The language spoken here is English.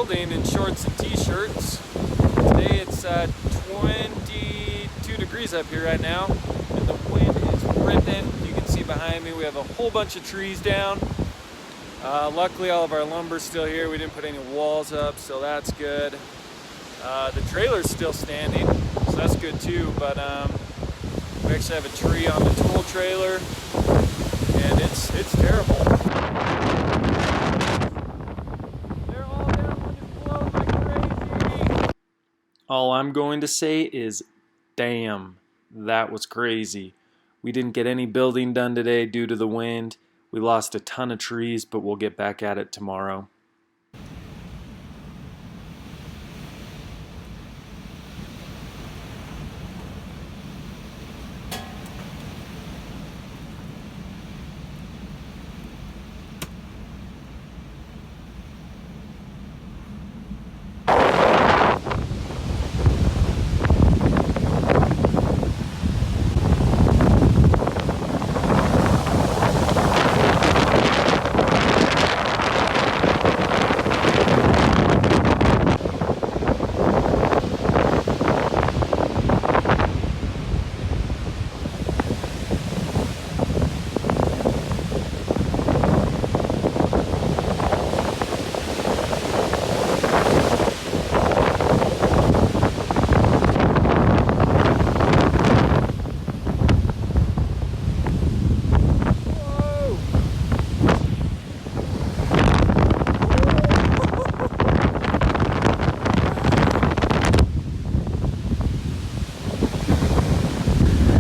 building in shorts and t-shirts. Today it's 22 degrees up here right now, and the wind is ripping. You can see behind me we have a whole bunch of trees down. Luckily all of our lumber's still here. We didn't put any walls up, so that's good. The trailer's still standing, so that's good too, but we actually have a tree on the tool trailer, and it's terrible. They're all down when it blows like crazy. All I'm going to say is, damn, that was crazy. We didn't get any building done today due to the wind. We lost a ton of trees, but we'll get back at it tomorrow.